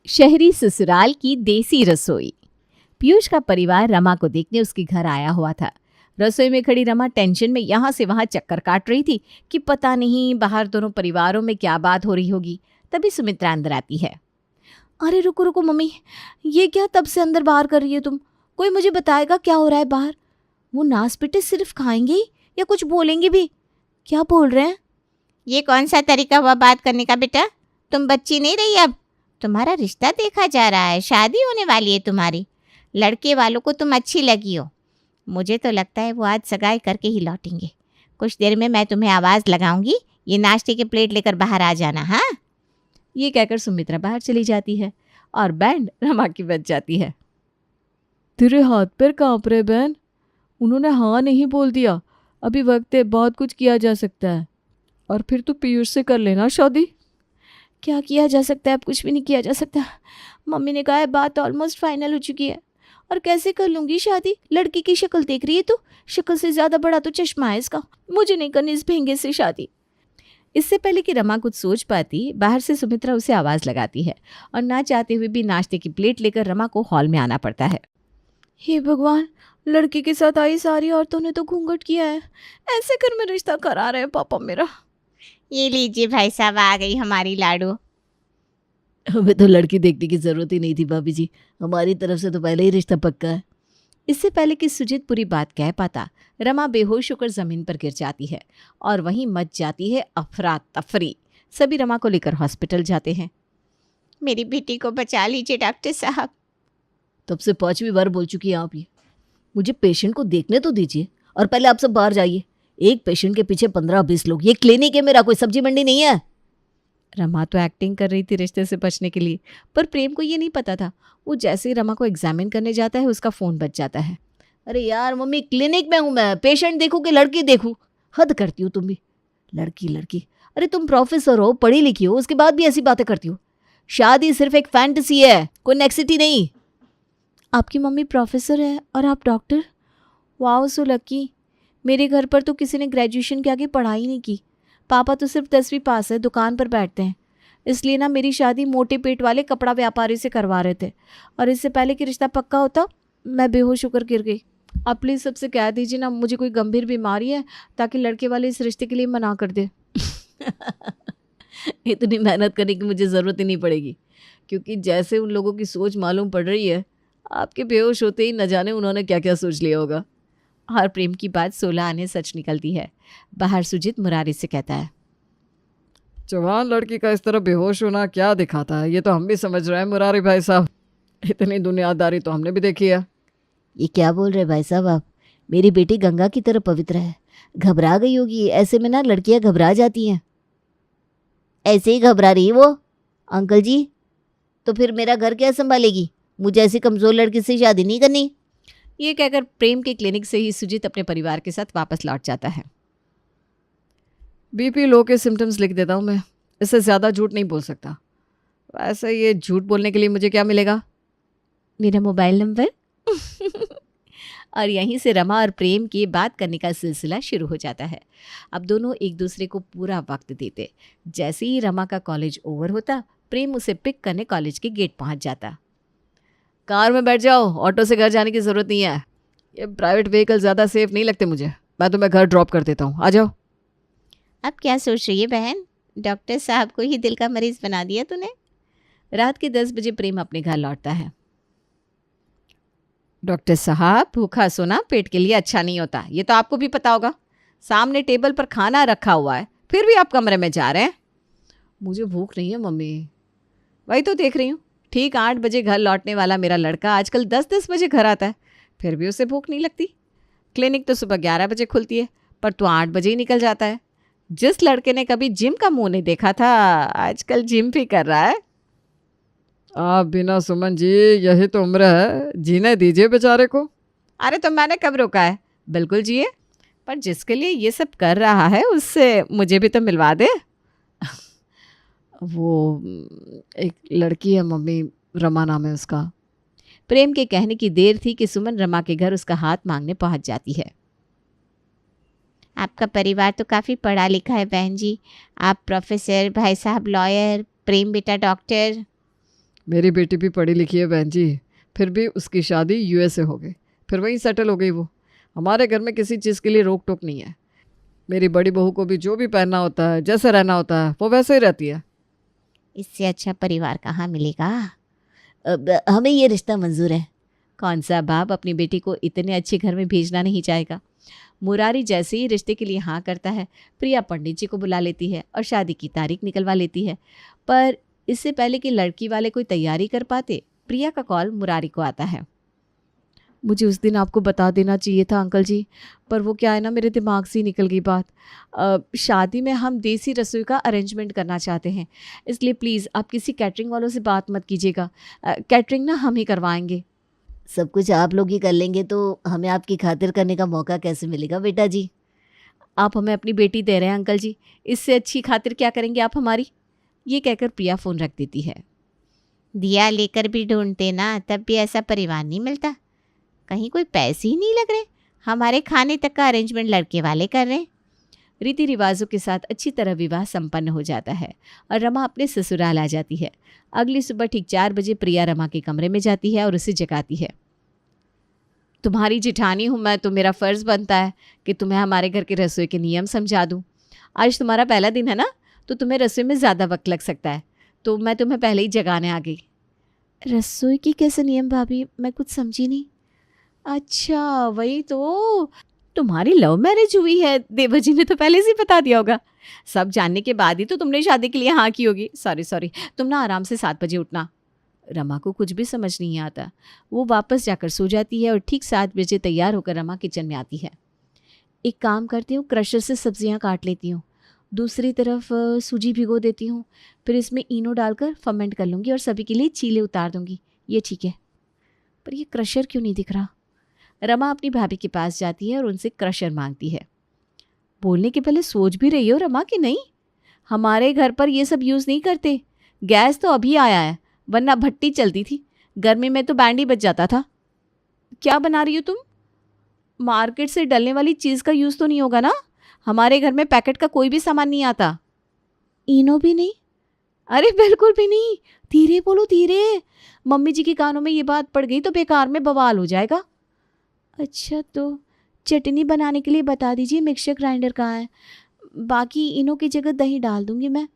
शहरी ससुराल की देसी रसोई। पीयूष का परिवार रमा को देखने उसके घर आया हुआ था। रसोई में खड़ी रमा टेंशन में यहाँ से वहाँ चक्कर काट रही थी कि पता नहीं बाहर दोनों परिवारों में क्या बात हो रही होगी। तभी सुमित्रा अंदर आती है। अरे रुको रुको मम्मी, ये क्या तब से अंदर बाहर कर रही है तुम? कोई मुझे बताएगा क्या हो रहा है बाहर? वो नास पिटे सिर्फ खाएंगे ही या कुछ बोलेंगे भी? क्या बोल रहे हैं? ये कौन सा तरीका हुआ बात करने का बेटा? तुम बच्ची नहीं रही अब। तुम्हारा रिश्ता देखा जा रहा है, शादी होने वाली है तुम्हारी। लड़के वालों को तुम अच्छी लगी हो। मुझे तो लगता है वो आज सगाई करके ही लौटेंगे। कुछ देर में मैं तुम्हें आवाज़ लगाऊंगी, ये नाश्ते के प्लेट लेकर बाहर आ जाना। हाँ, ये कहकर सुमित्रा बाहर चली जाती है और बैंड रमा की बज जाती है। तेरे हाथ पैर कांप रहे बहन। उन्होंने हाँ नहीं बोल दिया। अभी वक्त है, बहुत कुछ किया जा सकता है। और फिर तू पीयूष से कर लेना शादी। क्या किया जा सकता है? अब कुछ भी नहीं किया जा सकता। मम्मी ने कहा है बात ऑलमोस्ट फाइनल हो चुकी है। और कैसे कर लूंगी शादी? लड़की की शक्ल देख रही है तू? शक्ल से ज़्यादा बड़ा तो चश्मा है इसका। मुझे नहीं करनी इस भेंगे से शादी। इससे पहले कि रमा कुछ सोच पाती, बाहर से सुमित्रा उसे आवाज़ लगाती है और ना चाहते हुए भी नाश्ते की प्लेट लेकर रमा को हॉल में आना पड़ता है। हे भगवान, लड़की के साथ आई सारी औरतों ने तो घूंघट किया है। ऐसे कर में रिश्ता करा रहे हैं पापा मेरा। ये लीजिए भाई साहब, आ गई हमारी लाडू। हमें तो लड़की देखने की जरूरत ही नहीं थी भाभी जी। हमारी तरफ से तो पहले ही रिश्ता पक्का है। इससे पहले कि सुजीत पूरी बात कह पाता, रमा बेहोश होकर जमीन पर गिर जाती है और वहीं मच जाती है अफरा तफरी। सभी रमा को लेकर हॉस्पिटल जाते हैं। मेरी बेटी को बचा लीजिए डॉक्टर साहब। तब से 5वीं बार बोल चुकी हैं आप ये। मुझे पेशेंट को देखने तो दीजिए और पहले आप सब बाहर जाइए। एक पेशेंट के पीछे 15-20 लोग। ये क्लिनिक है मेरा, कोई सब्जी मंडी नहीं है। रमा तो एक्टिंग कर रही थी रिश्ते से बचने के लिए, पर प्रेम को ये नहीं पता था। वो जैसे ही रमा को एग्जामिन करने जाता है उसका फ़ोन बज जाता है। अरे यार मम्मी, क्लिनिक में हूँ मैं। पेशेंट देखूँ कि लड़की देखूँ? हद करती हो तुम भी। लड़की लड़की, अरे तुम प्रोफेसर हो, पढ़ी लिखी हो, उसके बाद भी ऐसी बातें करती हो। शादी सिर्फ एक फैंटेसी है, कोई नेक्सिटी नहीं। आपकी मम्मी प्रोफेसर है और आप डॉक्टर? Wow, so lucky. मेरे घर पर तो किसी ने ग्रेजुएशन के आगे पढ़ाई नहीं की। पापा तो सिर्फ 10वीं पास है, दुकान पर बैठते हैं। इसलिए ना मेरी शादी मोटे पेट वाले कपड़ा व्यापारी से करवा रहे थे और इससे पहले कि रिश्ता पक्का होता मैं बेहोश होकर गिर गई। आप प्लीज़ सबसे कह दीजिए ना मुझे कोई गंभीर बीमारी है ताकि लड़के वाले इस रिश्ते के लिए मना कर दे। इतनी मेहनत करने की मुझे ज़रूरत ही नहीं पड़ेगी, क्योंकि जैसे उन लोगों की सोच मालूम पड़ रही है, आपके बेहोश होते ही न जाने उन्होंने क्या क्या सोच लिया होगा। और प्रेम की बात 16 आने सच निकलती है। बाहर सुजीत मुरारी से कहता है, जवान लड़की का इस तरह बेहोश होना क्या दिखाता है? ये तो हम भी समझ रहे हैं मुरारी भाई साहब। इतनी दुनियादारी तो हमने भी देखी है। ये क्या बोल रहे भाई साहब आप? मेरी बेटी गंगा की तरह पवित्र है। घबरा गई होगी। ऐसे में ना लड़कियां घबरा जाती हैं। ऐसे ही घबरा रही वो अंकल जी। तो फिर मेरा घर क्या संभालेगी? मुझे ऐसी कमज़ोर लड़की से शादी नहीं करनी। ये कहकर प्रेम के क्लिनिक से ही सुजीत अपने परिवार के साथ वापस लौट जाता है। बीपी लो के सिम्टम्स लिख देता हूँ मैं। इससे ज़्यादा झूठ नहीं बोल सकता। वैसे ये झूठ बोलने के लिए मुझे क्या मिलेगा? मेरा मोबाइल नंबर। और यहीं से रमा और प्रेम की बात करने का सिलसिला शुरू हो जाता है। अब दोनों एक दूसरे को पूरा वक्त देते। जैसे ही रमा का कॉलेज ओवर होता, प्रेम उसे पिक करने कॉलेज के गेट पहुंच जाता। कार में बैठ जाओ, ऑटो से घर जाने की ज़रूरत नहीं है। ये प्राइवेट व्हीकल ज़्यादा सेफ नहीं लगते मुझे। मैं तुम्हें घर ड्रॉप कर देता हूँ, आ जाओ। अब क्या सोच रही है बहन? डॉक्टर साहब को ही दिल का मरीज बना दिया तूने। रात के 10 बजे प्रेम अपने घर लौटता है। डॉक्टर साहब, भूखा सोना पेट के लिए अच्छा नहीं होता, ये तो आपको भी पता होगा। सामने टेबल पर खाना रखा हुआ है, फिर भी आप कमरे में जा रहे हैं। मुझे भूख नहीं है मम्मी। वही तो देख रही हूँ। ठीक 8 बजे घर लौटने वाला मेरा लड़का आजकल 10-10 बजे घर आता है, फिर भी उसे भूख नहीं लगती। क्लिनिक तो सुबह 11 बजे खुलती है, पर तू 8 बजे ही निकल जाता है। जिस लड़के ने कभी जिम का मुंह नहीं देखा था, आजकल जिम भी कर रहा है। आप बिना सुमन जी, यही तो उम्र है, जीने दीजिए बेचारे को। अरे तो मैंने कब रोका है? बिल्कुल जिए, पर जिसके लिए ये सब कर रहा है उससे मुझे भी तो मिलवा दे। वो एक लड़की है मम्मी, रमा नाम है उसका। प्रेम के कहने की देर थी कि सुमन रमा के घर उसका हाथ मांगने पहुंच जाती है। आपका परिवार तो काफ़ी पढ़ा लिखा है बहन जी। आप प्रोफेसर, भाई साहब लॉयर, प्रेम बेटा डॉक्टर। मेरी बेटी भी पढ़ी लिखी है बहन जी, फिर भी उसकी शादी यूएस से हो गई, फिर वहीं सेटल हो गई वो। हमारे घर में किसी चीज़ के लिए रोक टोक नहीं है। मेरी बड़ी बहू को भी जो भी पहनना होता है, जैसे रहना होता है, वो वैसे ही रहती है। इससे अच्छा परिवार कहाँ मिलेगा। हमें ये रिश्ता मंजूर है। कौन सा बाप अपनी बेटी को इतने अच्छे घर में भेजना नहीं चाहेगा। मुरारी जैसे ही रिश्ते के लिए हाँ करता है, प्रिया पंडित जी को बुला लेती है और शादी की तारीख निकलवा लेती है। पर इससे पहले कि लड़की वाले कोई तैयारी कर पाते, प्रिया का कॉल मुरारी को आता है। मुझे उस दिन आपको बता देना चाहिए था अंकल जी, पर वो क्या है ना, मेरे दिमाग से ही निकल गई बात। शादी में हम देसी रसोई का अरेंजमेंट करना चाहते हैं, इसलिए प्लीज़ आप किसी कैटरिंग वालों से बात मत कीजिएगा। कैटरिंग ना हम ही करवाएंगे। सब कुछ आप लोग ही कर लेंगे तो हमें आपकी खातिर करने का मौका कैसे मिलेगा बेटा जी? आप हमें अपनी बेटी दे रहे हैं अंकल जी, इससे अच्छी खातिर क्या करेंगे आप हमारी। ये कहकर प्रिया फ़ोन रख देती है। दिया लेकर भी ढूंढते ना, तब भी ऐसा परिवार नहीं मिलता। कहीं कोई पैसे ही नहीं लग रहे। हमारे खाने तक का अरेंजमेंट लड़के वाले कर रहे हैं। रीति रिवाजों के साथ अच्छी तरह विवाह संपन्न हो जाता है और रमा अपने ससुराल आ जाती है। अगली सुबह ठीक 4 बजे प्रिया रमा के कमरे में जाती है और उसे जगाती है। तुम्हारी जेठानी हूँ मैं, तो मेरा फ़र्ज़ बनता है कि तुम्हें हमारे घर के रसोई के नियम समझा दूँ। आज तुम्हारा पहला दिन है ना, तो तुम्हें रसोई में ज़्यादा वक्त लग सकता है, तो मैं तुम्हें पहले ही जगाने आ गई। रसोई की कैसे नियम भाभी, मैं कुछ समझी नहीं। अच्छा वही तो, तुम्हारी लव मैरिज हुई है, देवजी ने तो पहले से ही बता दिया होगा। सब जानने के बाद ही तो तुमने शादी के लिए हाँ की होगी। सॉरी, तुम ना आराम से 7 बजे उठना। रमा को कुछ भी समझ नहीं आता। वो वापस जाकर सो जाती है और ठीक 7 बजे तैयार होकर रमा किचन में आती है। एक काम करती हूँ, क्रशर से सब्जियाँ काट लेती हूँ, दूसरी तरफ सूजी भिगो देती हूँ, फिर इसमें इनो डालकर फर्मेंट कर लूँगी और सभी के लिए चीले उतार दूँगी। ये ठीक है, पर ये क्रशर क्यों नहीं दिख रहा। रमा अपनी भाभी के पास जाती है और उनसे क्रशर मांगती है। बोलने के पहले सोच भी रही हो रमा कि नहीं, हमारे घर पर ये सब यूज़ नहीं करते। गैस तो अभी आया है, वरना भट्टी चलती थी। गर्मी में तो बैंड ही बच जाता था। क्या बना रही हो तुम? मार्केट से डलने वाली चीज़ का यूज़ तो नहीं होगा ना? हमारे घर में पैकेट का कोई भी सामान नहीं आता। इनो भी नहीं? अरे बिल्कुल भी नहीं। धीरे बोलो, धीरे। मम्मी जी के कानों में ये बात पड़ गई तो बेकार में बवाल हो जाएगा। अच्छा तो चटनी बनाने के लिए बता दीजिए मिक्सर ग्राइंडर कहाँ है, बाकी इनो की जगह दही डाल दूंगी मैं।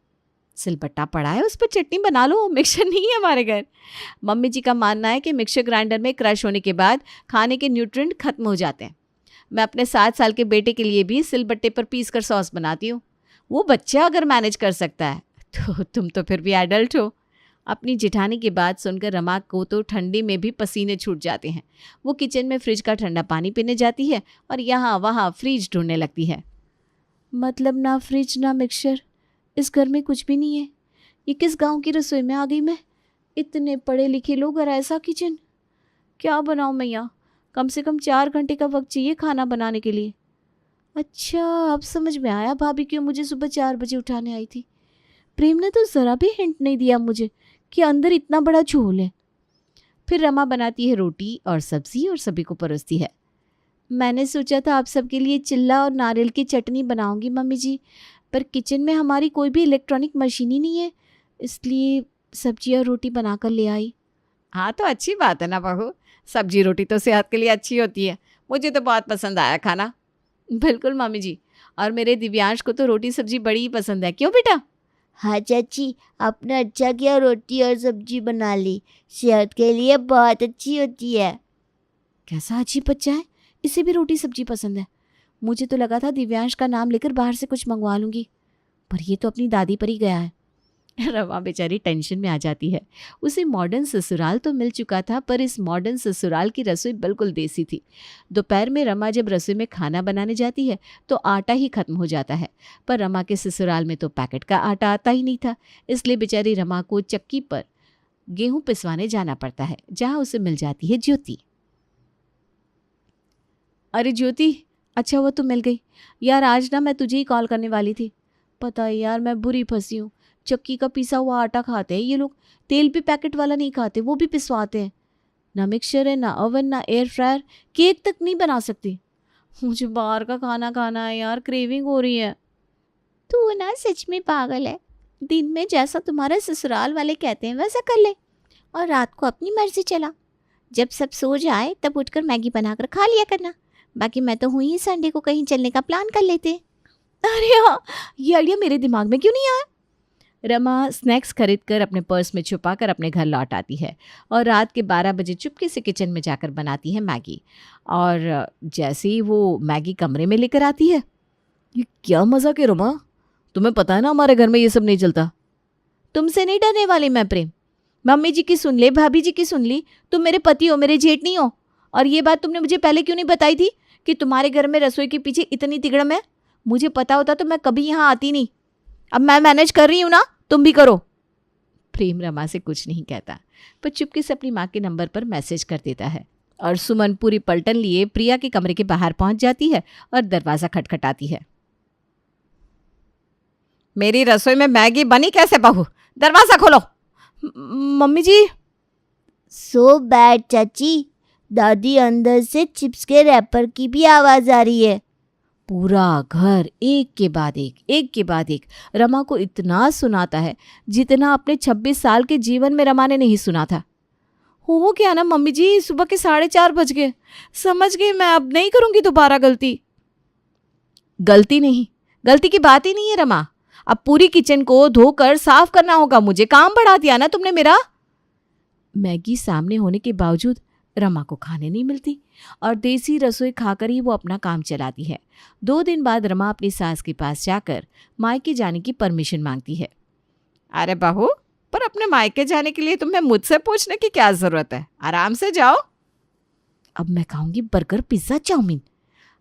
सिलबट्टा पड़ा है, उस पर चटनी बना लो, मिक्सर नहीं है हमारे घर। मम्मी जी का मानना है कि मिक्सर ग्राइंडर में क्रश होने के बाद खाने के न्यूट्रिएंट खत्म हो जाते हैं। मैं अपने 7 साल के बेटे के लिए भी सिलबट्टे पर पीस कर सॉस बनाती हूँ। वो बच्चा अगर मैनेज कर सकता है तो तुम तो फिर भी एडल्ट हो। अपनी जेठानी की बात सुनकर रमा को तो ठंडी में भी पसीने छूट जाते हैं। वो किचन में फ्रिज का ठंडा पानी पीने जाती है और यहाँ वहाँ फ्रिज ढूंढने लगती है। मतलब ना फ्रिज ना मिक्सर, इस घर में कुछ भी नहीं है। ये किस गांव की रसोई में आ गई मैं? इतने पढ़े लिखे लोग और ऐसा किचन। क्या बनाऊँ मैं यहाँ? कम से कम 4 घंटे का वक्त चाहिए खाना बनाने के लिए। अच्छा अब समझ में आया भाभी क्यों मुझे सुबह 4 बजे उठाने आई थी। प्रेम ने तो ज़रा भी हिंट नहीं दिया मुझे कि अंदर इतना बड़ा झोल है। फिर रमा बनाती है रोटी और सब्जी और सभी को परोसती है। मैंने सोचा था आप सबके लिए चिल्ला और नारियल की चटनी बनाऊंगी मम्मी जी, पर किचन में हमारी कोई भी इलेक्ट्रॉनिक मशीन ही नहीं है, इसलिए सब्जी और रोटी बनाकर ले आई। हाँ तो अच्छी बात है ना बहू, सब्जी रोटी तो सेहत के लिए अच्छी होती है। मुझे तो बहुत पसंद आया खाना। बिल्कुल मम्मी जी, और मेरे दिव्यांश को तो रोटी सब्जी बड़ी ही पसंद है। क्यों बेटा? हाँ चाची, आपने अच्छा किया रोटी और सब्जी बना ली, सेहत के लिए बहुत अच्छी होती है। कैसा अजीब बच्चा है, इसे भी रोटी सब्जी पसंद है। मुझे तो लगा था दिव्यांश का नाम लेकर बाहर से कुछ मंगवा लूँगी, पर ये तो अपनी दादी पर ही गया है। रमा बेचारी टेंशन में आ जाती है। उसे मॉडर्न ससुराल तो मिल चुका था, पर इस मॉडर्न ससुराल की रसोई बिल्कुल देसी थी। दोपहर में रमा जब रसोई में खाना बनाने जाती है तो आटा ही खत्म हो जाता है, पर रमा के ससुराल में तो पैकेट का आटा आता ही नहीं था। इसलिए बेचारी रमा को चक्की पर गेहूं पिसवाने जाना पड़ता है, जहाँ उसे मिल जाती है ज्योति। अरे ज्योति, अच्छा हुआ तू मिल गई यार। आज ना मैं तुझे ही कॉल करने वाली थी। पता है यार, मैं बुरी फंसी हूँ। चक्की का पिसा हुआ आटा खाते हैं ये लोग, तेल भी पैकेट वाला नहीं खाते, वो भी पिसवाते हैं। ना मिक्सचर है, ना ओवन, ना एयर फ्रायर, केक तक नहीं बना सकती। मुझे बाहर का खाना खाना है यार, क्रेविंग हो रही है। तू ना सच में पागल है। दिन में जैसा तुम्हारे ससुराल वाले कहते हैं वैसा कर ले। और रात को अपनी मर्जी चला। जब सब सो जाए तब उठकर मैगी बनाकर खा लिया करना। बाकी मैं तो हूँ ही, संडे को कहीं चलने का प्लान कर लेते। अरे हाँ, ये आइडिया मेरे दिमाग में क्यों नहीं आया। रमा स्नैक्स खरीदकर अपने पर्स में छुपाकर अपने घर लौट आती है और रात के 12 बजे चुपके से किचन में जाकर बनाती है मैगी। और जैसे ही वो मैगी कमरे में लेकर आती है, ये क्या मजाक है रमा, तुम्हें पता है ना हमारे घर में ये सब नहीं चलता। तुमसे नहीं डरने वाली मैं प्रेम। मम्मी जी की सुन ले, भाभी जी की सुन ली, तुम मेरे पति हो, मेरे जेठ नहीं हो। और ये बात तुमने मुझे पहले क्यों नहीं बताई थी कि तुम्हारे घर में रसोई के पीछे इतनी तिगड़म है। मुझे पता होता तो मैं कभी यहाँ आती नहीं। अब मैं मैनेज कर रही हूँ ना, तुम भी करो। प्रेम रमा से कुछ नहीं कहता, पर चुपके से अपनी माँ के नंबर पर मैसेज कर देता है। और सुमन पूरी पलटन लिए प्रिया के कमरे के बाहर पहुंच जाती है और दरवाज़ा खटखटाती है। मेरी रसोई में मैगी बनी कैसे बहू, दरवाज़ा खोलो। मम्मी जी। सो बैड चाची, दादी अंदर से चिप्स के रैपर की भी आवाज़ आ रही है। पूरा घर एक के बाद एक रमा को इतना सुनाता है जितना अपने 26 साल के जीवन में रमा ने नहीं सुना था। हो क्या ना मम्मी जी, सुबह के 4:30 बज गए। समझ गई मैं, अब नहीं करूंगी दोबारा गलती। गलती नहीं, गलती की बात ही नहीं है रमा। अब पूरी किचन को धोकर साफ करना होगा मुझे। काम बढ़ा दिया ना तुमने मेरा। मैगी सामने होने के बावजूद रमा को खाने नहीं मिलती और देसी रसोई खाकर ही वो अपना काम चलाती है। 2 दिन बाद रमा अपनी सास के पास जाकर मायके जाने की परमिशन मांगती है। अरे बहू, पर अपने मायके जाने के लिए तुम्हें मुझसे पूछने की क्या ज़रूरत है, आराम से जाओ। अब मैं खाऊंगी बर्गर, पिज्ज़ा, चाउमीन।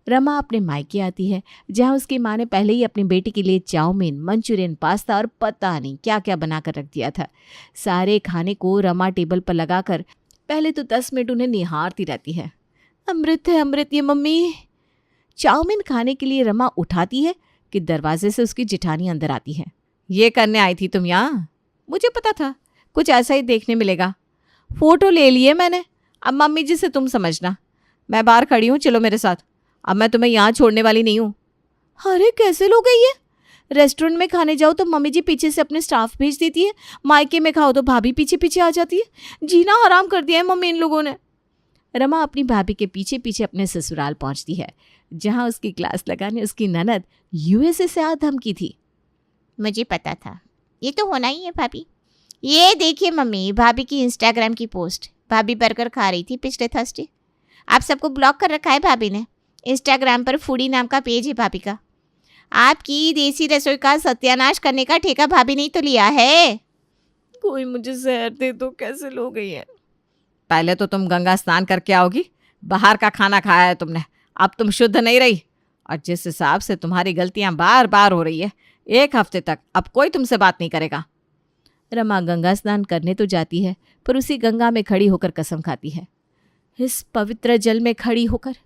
रमा अपने मायके आती है जहाँ उसकी माँ ने पहले ही अपनी बेटी के लिए चाउमीन, मंचूरियन, पास्ता और पता नहीं क्या क्या बनाकर रख दिया था। सारे खाने को रमा टेबल पर लगाकर पहले तो 10 मिनट उन्हें निहारती रहती है। अमृत है अमृत ये मम्मी। चाउमीन खाने के लिए रमा उठाती है कि दरवाजे से उसकी जिठानी अंदर आती है। ये करने आई थी तुम यहाँ? मुझे पता था कुछ ऐसा ही देखने मिलेगा। फोटो ले लिए मैंने। अब मम्मी जी से तुम समझना, मैं बाहर खड़ी हूँ, चलो मेरे साथ। अब मैं तुम्हें यहाँ छोड़ने वाली नहीं हूँ। अरे कैसे लोग हैं ये। रेस्टोरेंट में खाने जाओ तो मम्मी जी पीछे से अपने स्टाफ भेज देती है, मायके में खाओ तो भाभी पीछे पीछे आ जाती है। जीना हराम कर दिया है मम्मी इन लोगों ने। रमा अपनी भाभी के पीछे पीछे अपने ससुराल पहुंचती है जहां उसकी क्लास लगाने उसकी ननद यूएसए से आ धमकी थी। मुझे पता था ये तो होना ही है भाभी। ये देखिए मम्मी, भाभी की इंस्टाग्राम की पोस्ट। भाभी बर्गर खा रही थी पिछले थर्सडे। आप सबको ब्लॉक कर रखा है भाभी ने। इंस्टाग्राम पर फूडी नाम का पेज है भाभी का। आपकी देसी रसोई का सत्यानाश करने का ठेका भाभी ने तो लिया है। कोई मुझे जहर दे दो, कैसे लोग गई है। पहले तो तुम गंगा स्नान करके आओगी, बाहर का खाना खाया है तुमने, अब तुम शुद्ध नहीं रही। और जिस हिसाब से तुम्हारी गलतियां बार बार हो रही है, 1 हफ्ते तक अब कोई तुमसे बात नहीं करेगा। रमा गंगा स्नान करने तो जाती है पर उसी गंगा में खड़ी होकर कसम खाती है। इस पवित्र जल में खड़ी होकर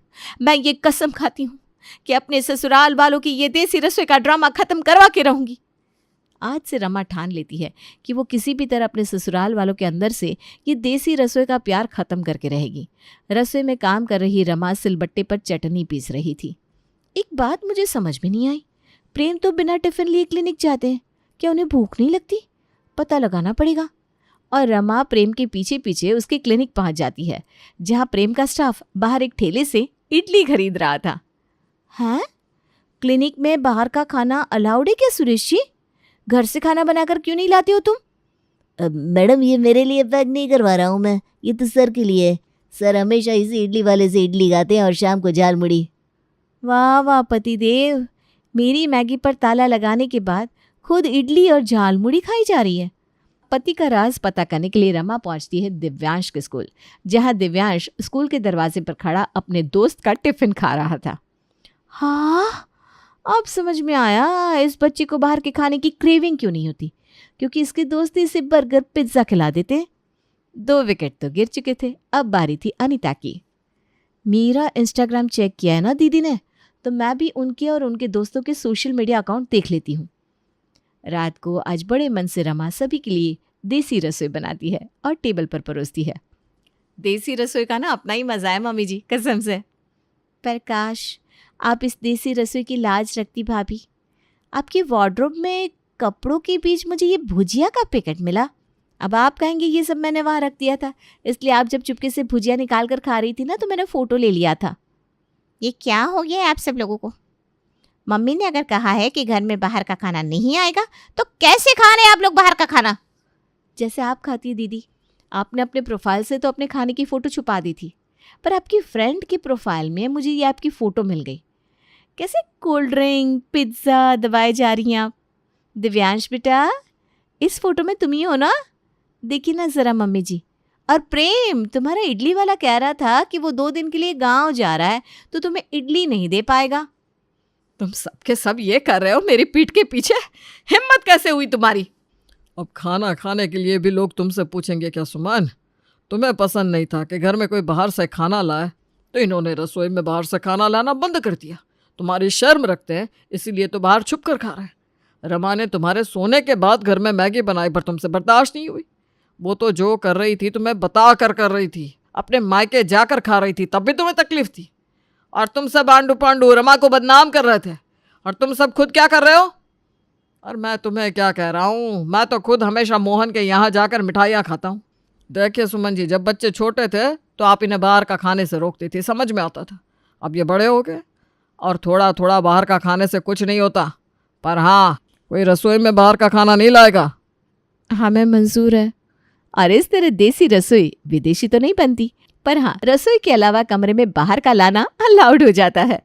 मैं ये कसम खाती हूँ कि अपने ससुराल वालों की ये देसी रसोई का ड्रामा खत्म करवा के रहूंगी। आज से रमा ठान लेती है कि वो किसी भी तरह अपने ससुराल वालों के अंदर से ये देसी रसोई का प्यार खत्म करके रहेगी। रसोई में काम कर रही रमा सिलबट्टे पर चटनी पीस रही थी। एक बात मुझे समझ में नहीं आई, प्रेम तो बिना टिफिन लिए क्लिनिक जाते हैं, क्या उन्हें भूख नहीं लगती? पता लगाना पड़ेगा। और रमा प्रेम के पीछे पीछे उसके क्लिनिक पहुंच जाती है जहां प्रेम का स्टाफ बाहर एक ठेले से इडली खरीद रहा था। हैं? क्लिनिक में बाहर का खाना अलाउड है क्या सुरेश जी? घर से खाना बनाकर क्यों नहीं लाते हो तुम? मैडम ये मेरे लिए पैक नहीं करवा रहा हूँ मैं, ये तो सर के लिए है। सर हमेशा इसी इडली वाले से इडली खाते हैं और शाम को झाल मुड़ी। वाह वाह पतिदेव, मेरी मैगी पर ताला लगाने के बाद खुद इडली और झाल मुड़ी खाई जा रही है। पति का राज पता करने के लिए रमा पहुंचती है दिव्यांश के स्कूल, जहां दिव्यांश स्कूल के दरवाजे पर खड़ा अपने दोस्त का टिफिन खा रहा था। हाँ, अब समझ में आया इस बच्चे को बाहर के खाने की क्रेविंग क्यों नहीं होती, क्योंकि इसके दोस्त इसे बर्गर पिज्ज़ा खिला देते। 2 विकेट तो गिर चुके थे, अब बारी थी अनीता की। मेरा इंस्टाग्राम चेक किया है ना दीदी ने, तो मैं भी उनके और उनके दोस्तों के सोशल मीडिया अकाउंट देख लेती हूँ। रात को आज बड़े मन से रमा सभी के लिए देसी रसोई बनाती है और टेबल पर परोसती है। देसी रसोई का ना अपना ही मज़ा है मम्मी जी, कसम से। पर काश आप इस देसी रसोई की लाज रखती भाभी। आपके वार्डरोब में कपड़ों के बीच मुझे ये भुजिया का पैकेट मिला। अब आप कहेंगे ये सब मैंने वहाँ रख दिया था, इसलिए आप जब चुपके से भुजिया निकाल कर खा रही थी ना तो मैंने फ़ोटो ले लिया था। ये क्या हो गया है आप सब लोगों को? मम्मी ने अगर कहा है कि घर में बाहर का खाना नहीं आएगा तो कैसे खा रहे हैं आप लोग बाहर का खाना? जैसे आप खाती है दीदी, आपने अपने प्रोफाइल से तो अपने खाने की फ़ोटो छुपा दी थी, पर आपकी फ्रेंड की प्रोफाइल में मुझे ये आपकी फ़ोटो मिल गई। कैसे कोल्ड ड्रिंक पिज़्ज़ा दबाए जा रही हैं आप। दिव्यांश बेटा, इस फ़ोटो में तुम ही हो ना? देखिए ना ज़रा मम्मी जी। और प्रेम, तुम्हारा इडली वाला कह रहा था कि वो 2 दिन के लिए गांव जा रहा है तो तुम्हें इडली नहीं दे पाएगा। तुम सबके सब ये कर रहे हो मेरी पीठ के पीछे? हिम्मत कैसे हुई तुम्हारी? अब खाना खाने के लिए भी लोग तुमसे पूछेंगे क्या सुमन? तुम्हें पसंद नहीं था कि घर में कोई बाहर से खाना लाए, तो इन्होंने रसोई में बाहर से खाना लाना बंद कर दिया। तुम्हारी शर्म रखते हैं इसीलिए तो बाहर छुप कर खा रहे हैं। रमा ने तुम्हारे सोने के बाद घर में मैगी बनाई पर तुमसे बर्दाश्त नहीं हुई। वो तो जो कर रही थी तुम्हें बता कर रही थी, अपने मायके जाकर खा रही थी, तब भी तुम्हें तकलीफ थी। और तुम सब आंडू पांडू रमा को बदनाम कर रहे थे, और तुम सब खुद क्या कर रहे हो? और मैं तुम्हें क्या कह रहा हूँ, मैं तो खुद हमेशा मोहन के यहाँ जाकर मिठाइयाँ खाता हूँ। देखिए सुमन जी, जब बच्चे छोटे थे तो आप इन्हें बाहर का खाने से रोकती थी, समझ में आता था। अब ये बड़े हो गए और थोड़ा थोड़ा बाहर का खाने से कुछ नहीं होता, पर हाँ, कोई रसोई में बाहर का खाना नहीं लाएगा। हमें मंजूर है। अरे इस तरह देसी रसोई विदेशी तो नहीं बनती, पर हाँ, रसोई के अलावा कमरे में बाहर का लाना अलाउड हो जाता है।